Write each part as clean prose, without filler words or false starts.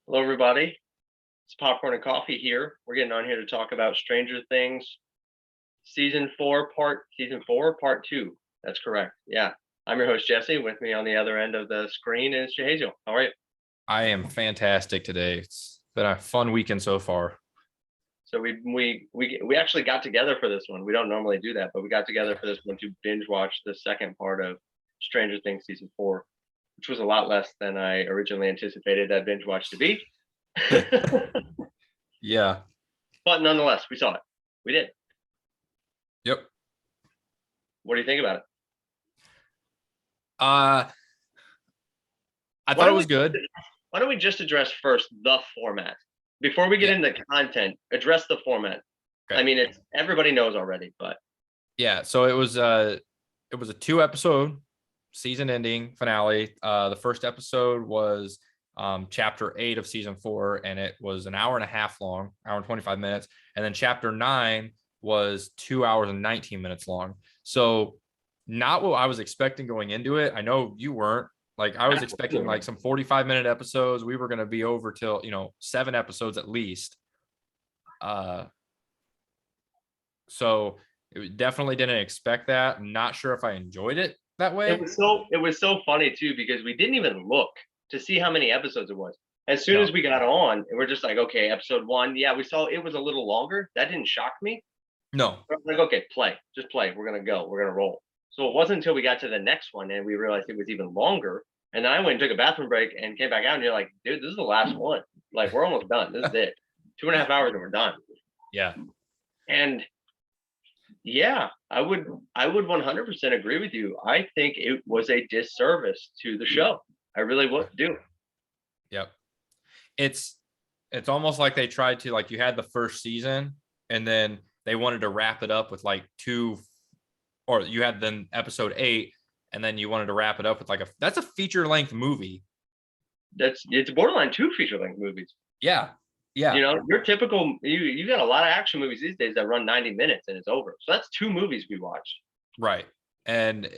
Hello, everybody. It's Popcorn and Coffee here. We're getting on here to talk about Stranger Things season four, part two. That's correct. Yeah. I'm your host, Jesse. With me on the other end of the screen is Jahaziel. How are you? I am fantastic today. It's been a fun weekend so far. So we actually got together for this one. We don't normally do that, but we got together for this one to binge watch the second part of Stranger Things season four, which was a lot less than I originally anticipated that binge watch to be. Yeah. But nonetheless, we saw it. We did. Yep. What do you think about it? I Why thought it don't was we good. why don't we just address first the format before we get Yeah. into content? Address the format. I Okay. mean, it's everybody knows already, but Yeah. So it was a 2 episode season ending finale. The first episode was chapter 8 of season 4, and it was an hour and a half long, hour and 25 minutes. And then chapter 9 was 2 hours and 19 minutes long. So not what I was expecting going into it. I know you weren't. Like I was expecting like some 45-minute episodes. We were going to be over till 7 episodes at least. Uh, so it definitely didn't expect that. I'm not sure if I enjoyed it that it way. was so it was so funny too because we didn't even look to see how many episodes it was. As soon No, as we got on, we're just like, okay, episode one. Yeah, we saw it was a little longer. That didn't shock me. no, But I'm like, okay, play, just play. We're gonna go. We're gonna roll. So it wasn't until we got to the next one and we realized it was even longer. And then I went and took a bathroom break and came back out, and you're like, dude, this is the last one. Like, we're almost done. This is it. 2.5 hours and we're done. yeah, And yeah, I would 100% agree with you. I think it was a disservice to the show. I really would do. yep. It's it's almost like they tried to, like, you had the first season and then they wanted to wrap it up with like two, or you had then episode 8 and then you wanted to wrap it up with like that's a feature length movie. It's borderline two feature length movies. Yeah, yeah, Your typical you got a lot of action movies these days that run 90 minutes and it's over. So that's two movies we watched. right. And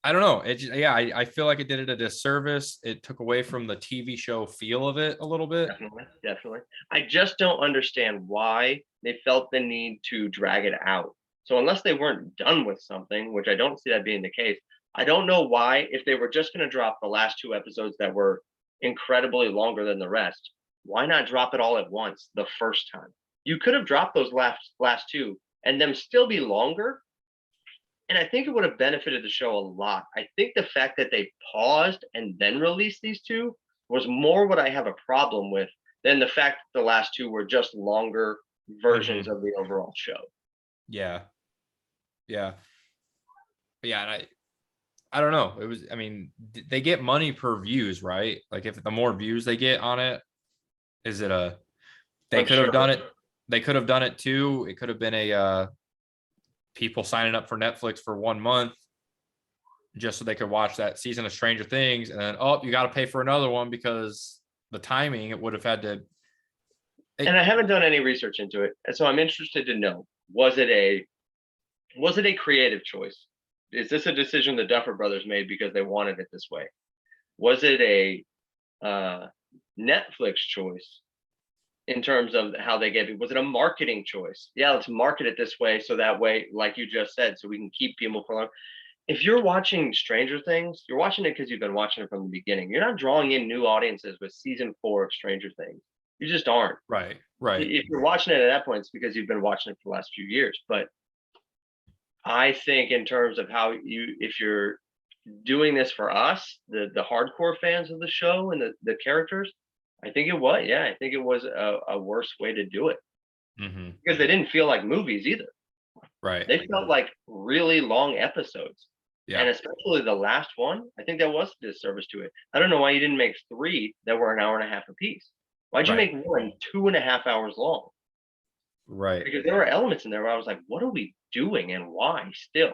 I don't know. I feel like it did it a disservice. It took away from the TV show feel of it a little bit. Definitely, definitely. I just don't understand why they felt the need to drag it out. So unless they weren't done with something, which I don't see that being the case, I don't know why, if they were just going to drop the last two episodes that were incredibly longer than the rest, why not drop it all at once the first time? You could have dropped those last two and them still be longer, and I think it would have benefited the show a lot. I think the fact that they paused and then released these two was more what I have a problem with than the fact that the last two were just longer versions Mhm. of the overall show. Yeah, yeah, yeah. And I don't know. I mean, they get money per views, right? Like if the more views they get on it, is it a, they I'm could have done sure. it. They could have done it too. It could have been a people signing up for Netflix for 1 month just so they could watch that season of Stranger Things, and then you got to pay for another one because the timing it would have had to. And I It, haven't done any research into it. And so I'm interested to know, was it a creative choice? Is this a decision the Duffer Brothers made because they wanted it this way? Was it a uh, Netflix choice in terms of how they gave it? Was it a marketing choice? Yeah, let's market it this way so that way, like you just said, so we can keep people for long. If you're watching Stranger Things, you're watching it because you've been watching it from the beginning. You're not drawing in new audiences with season four of Stranger Things. You just aren't. right, right. If you're watching it at that point, it's because you've been watching it for the last few years. But I think in terms of how if you're doing this for us, the hardcore fans of the show and the characters, I think it was, yeah, I think it was a worse way to do it Hmm. because they didn't feel like movies either. Right. They felt like really long episodes. Yeah. And especially the last one, I think that was a disservice to it. I don't know why you didn't make three that were an hour and a half apiece. Why'd you Right. make one 2.5 hours long? Right. Because there were elements in there where I was like, what are we doing and why still?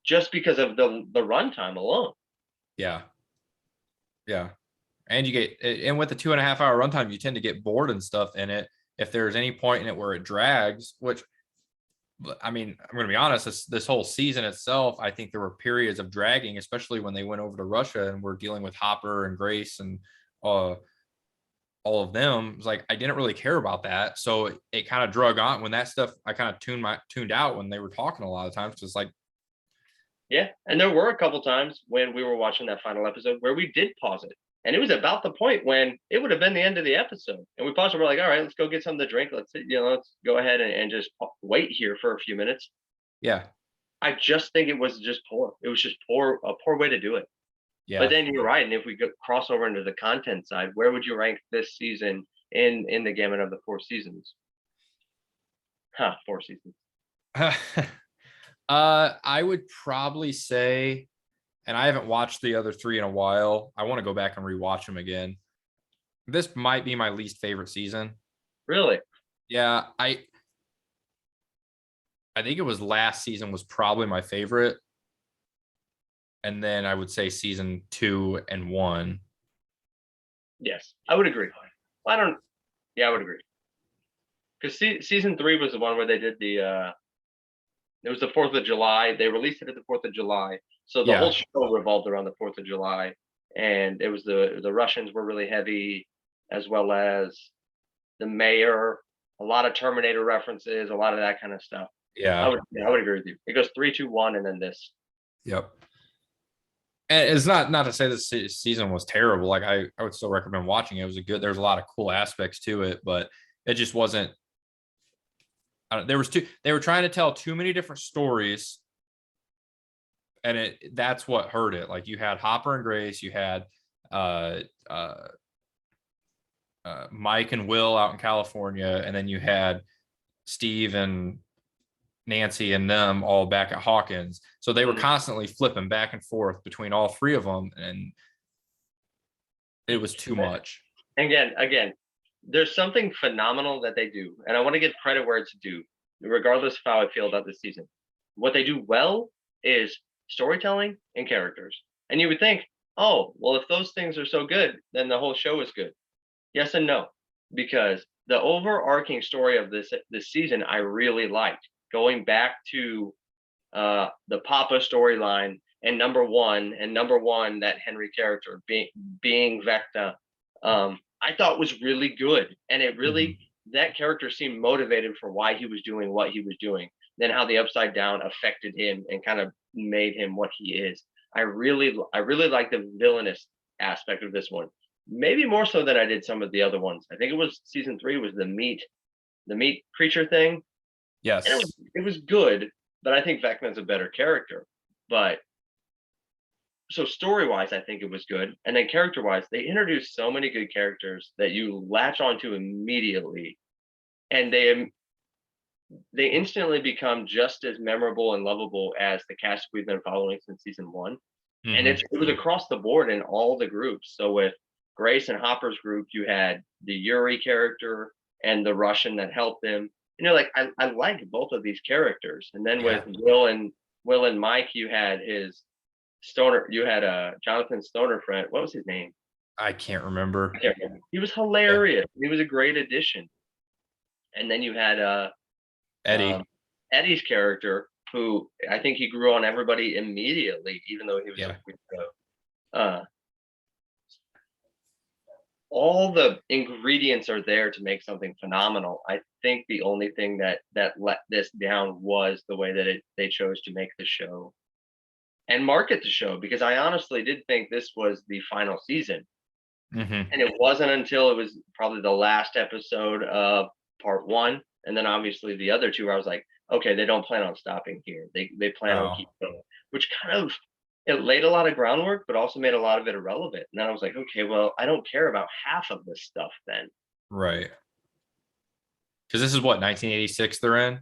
Just because of the runtime alone. Yeah. Yeah. And you get, and with the 2.5 hour runtime, you tend to get bored and stuff in it. If there's any point in it where it drags, which but I mean, I'm going to be honest. This whole season itself, I think there were periods of dragging, especially when they went over to Russia and were dealing with Hopper and Grace and uh, all of them. It was like I didn't really care about that, so it kind of drug on. When that stuff, I kind of tuned out when they were talking a lot of times. Just like, Yeah, and there were a couple times when we were watching that final episode where we did pause it, and it was about the point when it would have been the end of the episode, and we paused it. We're like, all right, let's go get something to drink. Let's go ahead and just wait here for a few minutes. yeah, I just think it was just poor. It was just a poor way to do it. But yeah. then you're right, and if we go cross over into the content side, where would you rank this season in the gamut of the 4 seasons? Huh, 4 seasons. I would probably say, and I haven't watched the other three in a while. I want to go back and rewatch them again. This might be my least favorite season. Really? Yeah, I think it was last season was probably my favorite. And then I would say season 2 and 1. Yes, I would agree. I don't. Yeah, I would agree. Because season 3 was the one where they did the. It was the 4th of July. They released it at the 4th of July, so the whole Yeah. show revolved around the 4th of July, and it was the Russians were really heavy, as well as the mayor. A lot of Terminator references, a lot of that kind of stuff. Yeah. I would agree with you. It goes 3, 2, 1, and then this. Yep. And it's not to say this season was terrible. Like I would still recommend watching it. It was a good. There's a lot of cool aspects to it, but it just wasn't. There was they were trying to tell too many different stories, and that's what hurt it. Like you had Hopper and Grace, you had uh, uh, Mike and Will out in California, and then you had Steve and Nancy and them all back at Hawkins. So they were constantly flipping back and forth between all three of them, and it was too much. Again, there's something phenomenal that they do, and I want to give credit where it's due, regardless of how I feel about this season. What they do well is storytelling and characters. And you would think, oh, well, if those things are so good, then the whole show is good. Yes and no, because the overarching story of this season I really liked. Going back to the Papa storyline and number one, that Henry character being Vecna, I thought was really good, and it really that character seemed motivated for why he was doing what he was doing. Then how the Upside Down affected him and kind of made him what he is. I really like the villainous aspect of this one, maybe more so than I did some of the other ones. I think it was season 3 was the meat creature thing. Yes, and it was good, but I think Vecna's a better character. But so story wise, I think it was good, and then character wise, they introduced so many good characters that you latch onto immediately, and they instantly become just as memorable and lovable as the cast we've been following since season 1. And it was across the board in all the groups. So with Grace and Hopper's group, you had the Yuri character and the Russian that helped him. And you're like, I like both of these characters. And then with Will and Mike, you had his stoner. You had Jonathan Stoner friend. What was his name? I can't remember. He was hilarious. He was a great addition. And then you had Eddie's character, who I think he grew on everybody immediately, even though he was all the ingredients are there to make something phenomenal. I think the only thing that let this down was the way that they chose to make the show and market the show, because I honestly did think this was the final season. And it wasn't until it was probably the last episode of part 1, and then obviously the other 2, where I was like, okay, they don't plan on stopping here. They plan on keeping going, which kind of it laid a lot of groundwork, but also made a lot of it irrelevant. And then I was like, okay, well, I don't care about half of this stuff then. Right. Because this is what, 1986 they're in?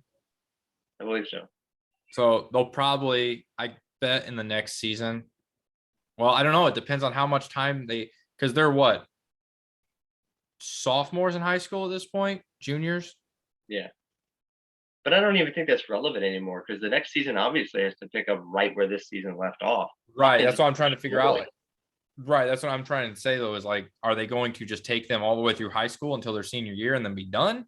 I believe so. So they'll probably, I bet, in the next season. Well, I don't know. It depends on how much time because they're what? Sophomores in high school at this point? Juniors? Yeah. But I don't even think that's relevant anymore, because the next season obviously has to pick up right where this season left off. Right. That's what I'm trying to figure out. Right. That's what I'm trying to say, though, is like, are they going to just take them all the way through high school until their senior year and then be done?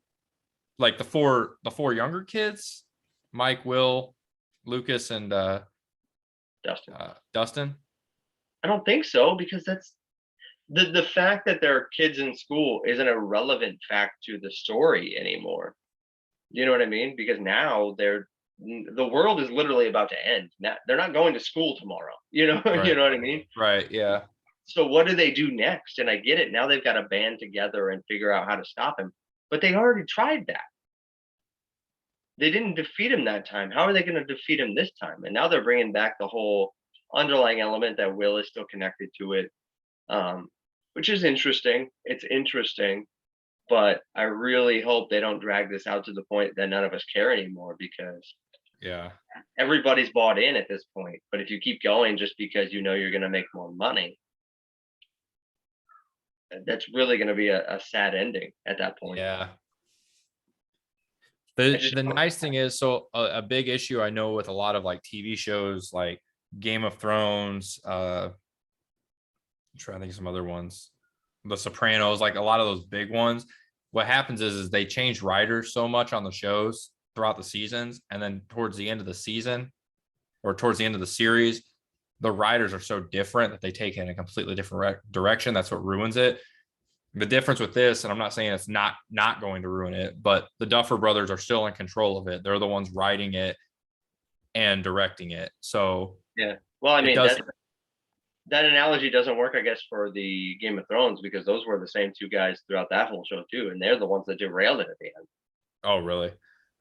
Like the four younger kids? Mike, Will, Lucas, and Dustin. Dustin. I don't think so, because that's the fact that there are kids in school isn't a relevant fact to the story anymore. You know what I mean? Because now the world is literally about to end. Now, they're not going to school tomorrow. You know, you Right. know what I mean? Right. Yeah. So what do they do next? And I get it. Now they've got to band together and figure out how to stop him. But they already tried that. They didn't defeat him that time. How are they going to defeat him this time? And now they're bringing back the whole underlying element that Will is still connected to it, which is interesting. It's interesting, but I really hope they don't drag this out to the point that none of us care anymore, because Yeah. everybody's bought in at this point. But if you keep going just because you know you're going to make more money, that's really going to be a sad ending at that point. Yeah. I The just the nice thing is, so a big issue I know with a lot of like TV shows like Game of Thrones, I'm trying to think of some other ones, The Sopranos, like a lot of those big ones. What happens is they change writers so much on the shows throughout the seasons, and then towards the end of the season or towards the end of the series, the writers are so different that they take it in a completely different direction. That's what ruins it. The difference with this, and I'm not saying it's not going to ruin it, but the Duffer Brothers are still in control of it. They're the ones writing it and directing it. So yeah. Well, I it mean, does. that analogy doesn't work, I guess, for the Game of Thrones, because those were the same two guys throughout that whole show too, and they're the ones that derailed it at the end. Oh, really?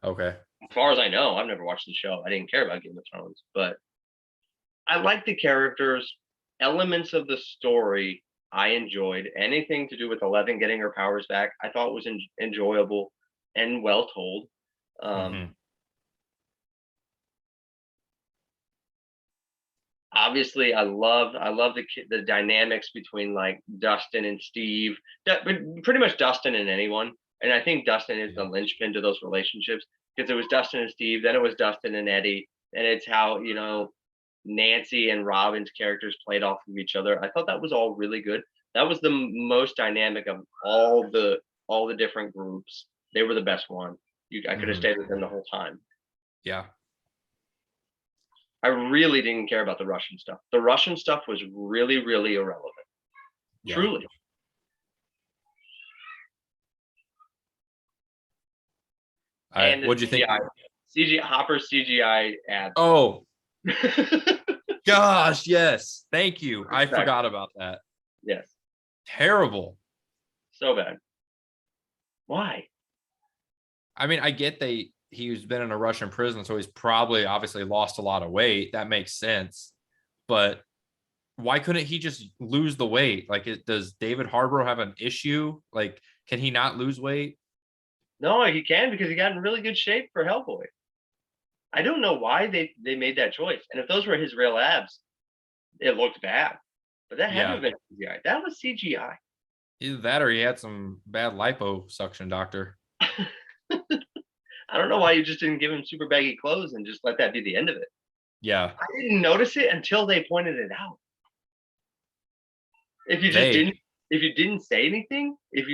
Okay. As far as I know, I've never watched the show. I didn't care about Game of Thrones, but I like the characters, elements of the story. I enjoyed anything to do with Eleven getting her powers back. I thought was enjoyable and well told. Mm-hmm. Obviously, I love the dynamics between like Dustin and Steve, but pretty much Dustin and anyone. And I think Dustin is the linchpin to those relationships, because it was Dustin and Steve, then it was Dustin and Eddie, and it's how, Nancy and Robin's characters played off of each other. I thought that was all really good. That was the most dynamic of all the different groups. They were the best one. I could have Mm-hmm. stayed with them the whole time. Yeah. I really didn't care about the Russian stuff. The Russian stuff was really, really irrelevant. Yeah. Truly. And What'd you think? CGI Hopper's CGI abs. Oh, gosh, yes. Thank you. I forgot about that. Yes. Terrible. So bad. Why? I mean, I get he's been in a Russian prison, so he's probably obviously lost a lot of weight. That makes sense. But why couldn't he just lose the weight? Like, does David Harbour have an issue? Like, can he not lose weight? No, he can, because he got in really good shape for Hellboy. I don't know why they made that choice. And if those were his real abs, it looked bad. But that had to have been CGI. That was CGI. Either that or he had some bad liposuction doctor. I don't know why you just didn't give him super baggy clothes and just let that be the end of it. Yeah. I didn't notice it until they pointed it out. If you didn't say anything, if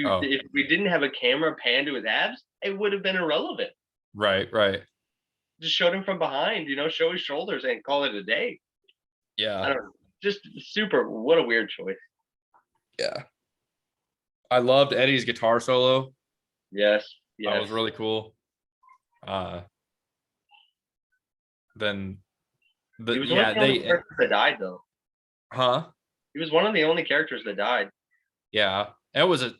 we didn't have a camera pan to his abs, it would have been irrelevant. Right. Just showed him from behind, show his shoulders and call it a day. Yeah. I don't know. Just super. What a weird choice. Yeah. I loved Eddie's guitar solo. Yes. That was really cool. Then he was one of the only characters that died, though. Huh? He was one of the only characters that died. Yeah, that was a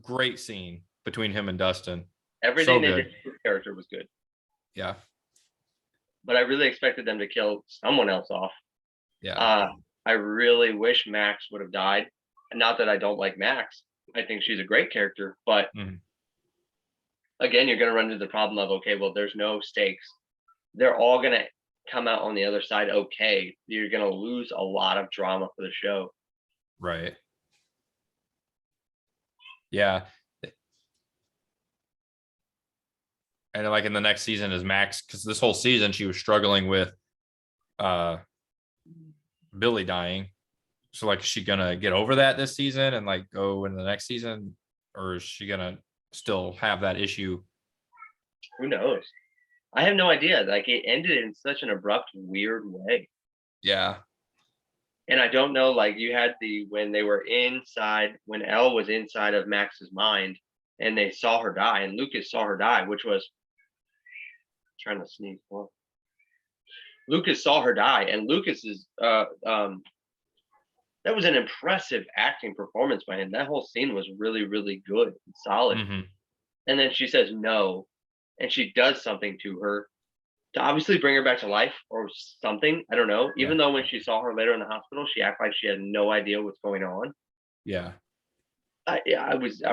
great scene between him and Dustin. Everything they did to his character was good. Yeah. But I really expected them to kill someone else off. Yeah. I really wish Max would have died. And not that I don't like Max. I think she's a great character, but again, you're going to run into the problem of, okay, well, there's no stakes. They're all going to come out on the other side okay. You're going to lose a lot of drama for the show. Right. Yeah. And like in the next season is Max, because this whole season she was struggling with Billy dying. So like, is she gonna get over that this season and like go into the next season, or is she gonna still have that issue? Who knows? I have no idea. Like it ended in such an abrupt, weird way. Yeah. And I don't know, like you had when they were inside, when Elle was inside of Max's mind and they saw her die, and Lucas saw her die, which was trying to sneeze. Well, Lucas saw her die, and Lucas's that was an impressive acting performance by him. That whole scene was really, really good and solid. Mm-hmm. And then she says no, and she does something to her to obviously bring her back to life or something. I don't know. Yeah. Even though when she saw her later in the hospital, she acted like she had no idea what's going on. Yeah. I was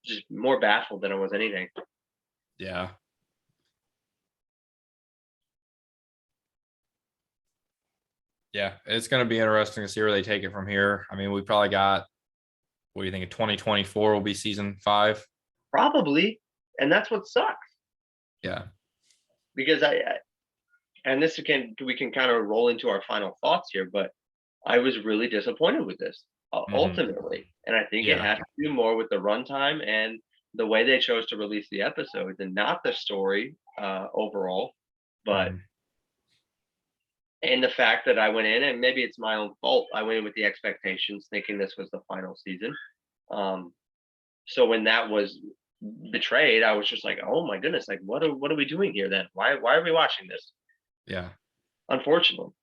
just more baffled than I was anything. Yeah. Yeah. It's going to be interesting to see where they take it from here. I mean, we probably got, what do you think? 2024 will be season 5? Probably, and that's what sucks. Yeah. Because and this we can kind of roll into our final thoughts here, but I was really disappointed with this ultimately, and I think it Yeah. has to do more with the runtime and the way they chose to release the episodes, and not the story overall, but Mhm. and the fact that I went in, and maybe it's my own fault, I went in with the expectations, thinking this was the final season. So when that was betrayed, I was just like, oh my goodness, like what are we doing here then? Why are we watching this? Yeah. Unfortunately.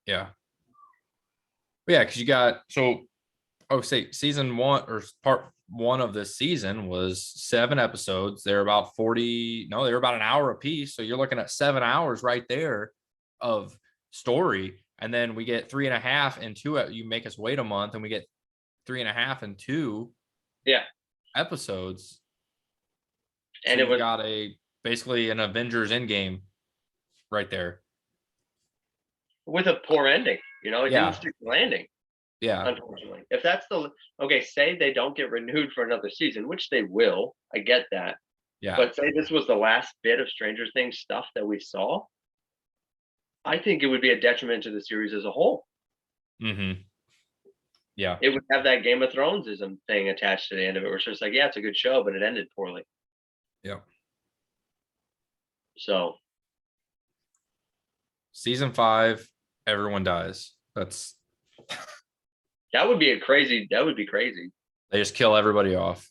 Yeah. But yeah, because you got, so I would say season 1 or part 1 of this season was 7 episodes. They're about 40, no, they were about an hour a piece. So you're looking at 7 hours right there of story. And then we get 3.5 and 2. You make us wait a month, and we get 3.5 and 2 Yeah. episodes. So And it you've was got basically an Avengers Endgame right there. with a poor ending, it Yeah. didn't stick the landing, Yeah. unfortunately. If that's okay, say they don't get renewed for another season, which they will, I get that. Yeah. But say this was the last bit of Stranger Things stuff that we saw, I think it would be a detriment to the series as a whole. Mm-hmm. Yeah. It would have that Game of Thronesism thing attached to the end of it, where it's just like, yeah, it's a good show, but it ended poorly. Yeah. So Season 5, everyone dies. that would be crazy. They just kill everybody off.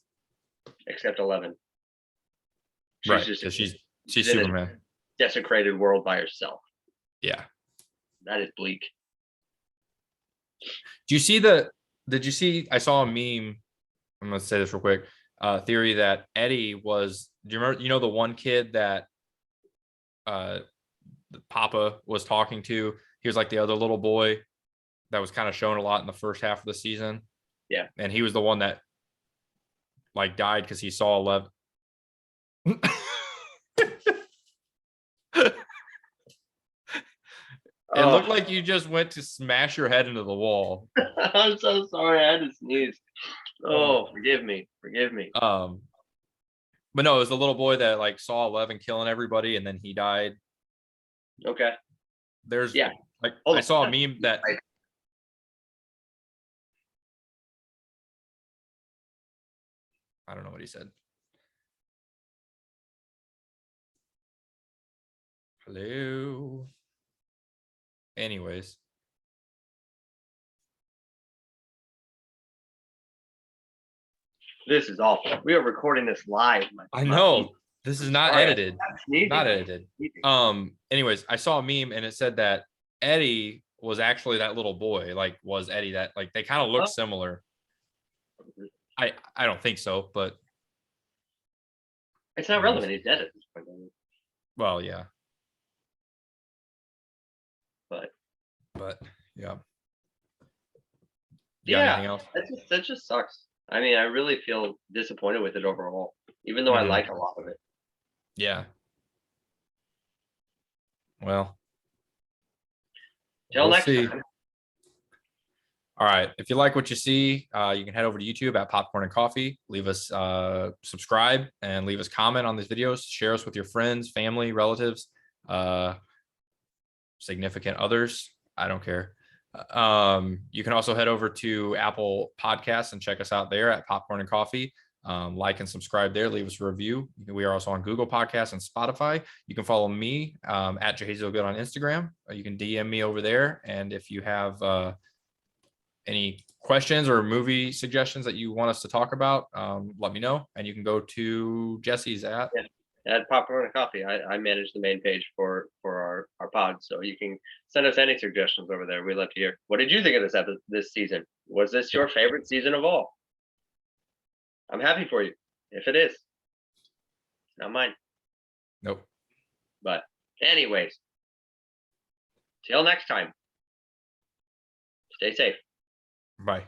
Except 11. Right. Because she's in Superman. a desecrated world by herself. Yeah. That is bleak. Did you see, I saw a meme. I'm going to say this real quick. Theory that Eddie was, do you remember, the one kid that the Papa was talking to? He was like the other little boy that was kind of shown a lot in the first half of the season. Yeah. And he was the one that like died because he saw 11. It looked like you just went to smash your head into the wall. I'm so sorry. I had to sneeze. Oh, forgive me. But no, it was the little boy that like saw 11 killing everybody, and then he died. Okay. There's Yeah. like I saw a meme that I don't know what he said. Hello. Anyways. This is awful. We are recording this live. I know. This is not edited. Not edited. Anyways, I saw a meme and it said that Eddie was actually that little boy. Like, was Eddie that? Like, they kind of look similar. I don't think so, but it's not relevant. He's dead at this point. Well, yeah. But yeah. Anything else? That just sucks. I mean, I really feel disappointed with it overall, even though I like a lot of it. Yeah. Well, till next time. All right. If you like what you see, you can head over to YouTube at Popcorn and Coffee. Leave us subscribe and leave us comment on these videos. Share us with your friends, family, relatives, significant others. I don't care. You can also head over to Apple Podcasts and check us out there at Popcorn and Coffee. Like and subscribe there. Leave us a review. We are also on Google Podcasts and Spotify. You can follow me at Jahaziel Good on Instagram. You can DM me over there. And if you have any questions or movie suggestions that you want us to talk about, let me know. And you can go to Jesse's at. Yeah. At Popcorn and Coffee. I manage the main page for our pod, so you can send us any suggestions over there. We love to hear. What did you think of this season? Was this your favorite season of all? I'm happy for you. If it is, not mine. Nope. But anyways, till next time. Stay safe. Bye.